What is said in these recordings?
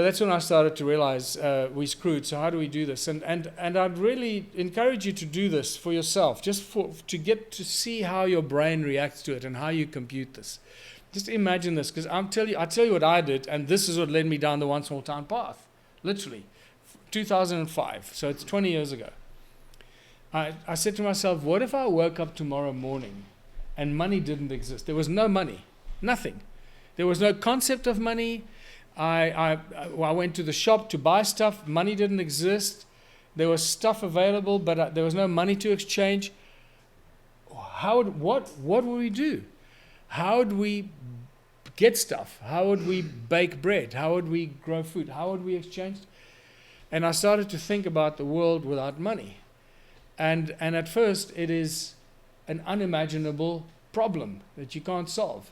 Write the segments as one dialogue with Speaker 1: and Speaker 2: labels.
Speaker 1: That's when I started to realize we screwed. So how do we do this? And I'd really encourage you to do this for yourself, just to get to see how your brain reacts to it and how you compute this. Just imagine this, because I tell you what I did, and this is what led me down the One Small Town path. Literally, 2005. So it's 20 years ago. I said to myself, what if I woke up tomorrow morning and money didn't exist? There was no money, nothing. There was no concept of money. I went to the shop to buy stuff. Money didn't exist. There was stuff available, but there was no money to exchange. What would we do? How would we get stuff? How would we bake bread? How would we grow food? How would we exchange? And I started to think about the world without money. And at first, it is an unimaginable problem that you can't solve.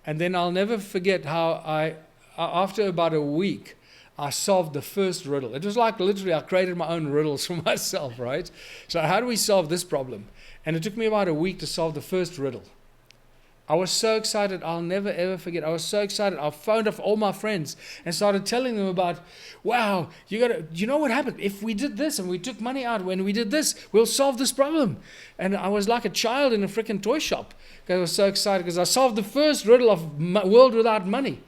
Speaker 1: And then I'll never forget how after about a week, I solved the first riddle. It was like literally I created my own riddles for myself, right? So how do we solve this problem? And it took me about a week to solve the first riddle. I was so excited. I'll never, ever forget. I was so excited. I phoned up all my friends and started telling them about, wow, you know what happened? If we did this and we took money out when we did this, we'll solve this problem. And I was like a child in a freaking toy shop. I was so excited because I solved the first riddle of world without money.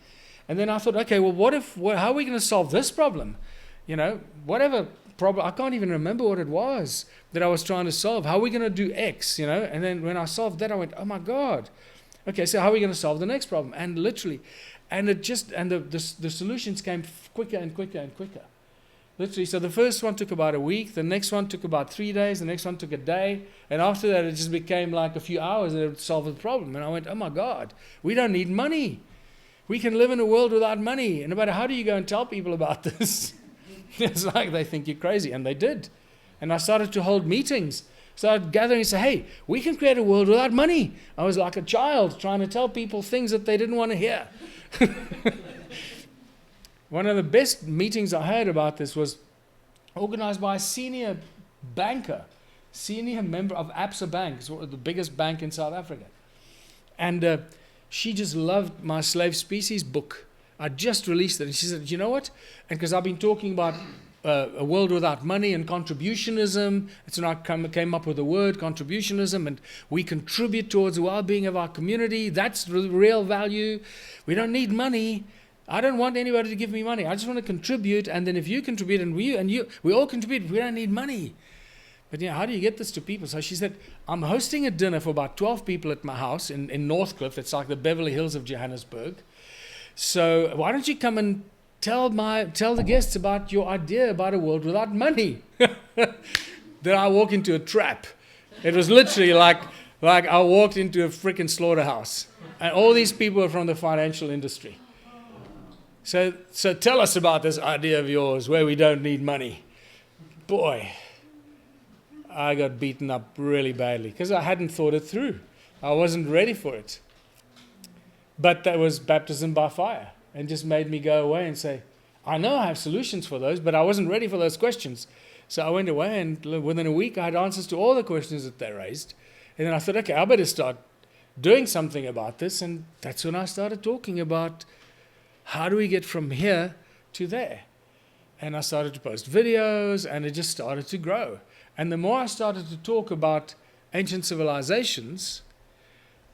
Speaker 1: And then I thought, okay, well, how are we going to solve this problem? Whatever problem, I can't even remember what it was that I was trying to solve. How are we going to do X, And then when I solved that, I went, oh my God. Okay, so how are we going to solve the next problem? And literally, the solutions came quicker and quicker and quicker. Literally, so the first one took about a week, the next one took about 3 days, the next one took a day, and after that it just became like a few hours and it would solve the problem. And I went, oh my God, we don't need money. We can live in a world without money. And no matter how do you go and tell people about this? It's like they think you're crazy, and they did. And I started to hold meetings. Started gathering and say, hey, we can create a world without money. I was like a child trying to tell people things that they didn't want to hear. One of the best meetings I heard about this was organized by a senior banker, senior member of Absa Bank, it's the biggest bank in South Africa. And she just loved my Slave Species book. I just released it. And she said, you know what? And because I've been talking about a world without money and contributionism. It's when I came up with the word contributionism, and we contribute towards the well-being of our community. That's the real value. We don't need money. I don't want anybody to give me money. I just want to contribute, and then if you contribute and we all contribute, we don't need money. But how do you get this to people? So she said, I'm hosting a dinner for about 12 people at my house in Northcliffe. It's like the Beverly Hills of Johannesburg. So why don't you come and tell the guests about your idea about a world without money? Then I walk into a trap. It was literally like I walked into a freaking slaughterhouse. And all these people are from the financial industry. So tell us about this idea of yours where we don't need money. Boy, I got beaten up really badly because I hadn't thought it through. I wasn't ready for it. But that was baptism by fire, and just made me go away and say, I know I have solutions for those, but I wasn't ready for those questions. So I went away, and within a week I had answers to all the questions that they raised. And then I thought, okay, I better start doing something about this. And that's when I started talking about how do we get from here to there. And I started to post videos, and it just started to grow. And the more I started to talk about ancient civilizations,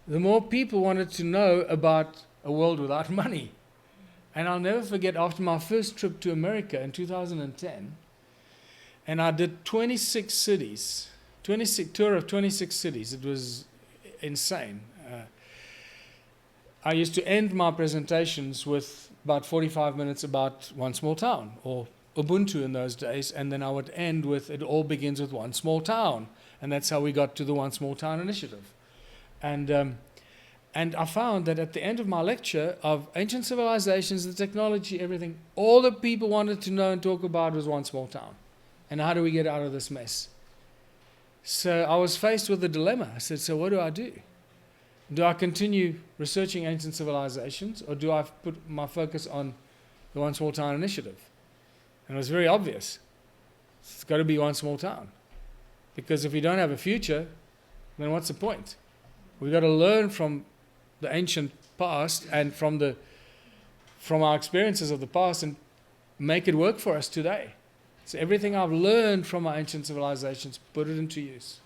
Speaker 1: the more people wanted to know about a world without money. And I'll never forget, after my first trip to America in 2010, and I did 26 cities, tour of 26 cities. It was insane. I used to end my presentations with about 45 minutes about one small town, or Ubuntu in those days, and then I would end with, it all begins with one small town. And that's how we got to the One Small Town initiative. And I found that at the end of my lecture of ancient civilizations, the technology, everything, all the people wanted to know and talk about was one small town. And how do we get out of this mess? So I was faced with a dilemma. I said, so what do I do? Do I continue researching ancient civilizations, or do I put my focus on the One Small Town initiative? And it was very obvious. It's got to be one small town. Because if we don't have a future, then what's the point? We've got to learn from the ancient past and from our experiences of the past, and make it work for us today. So everything I've learned from our ancient civilizations, put it into use.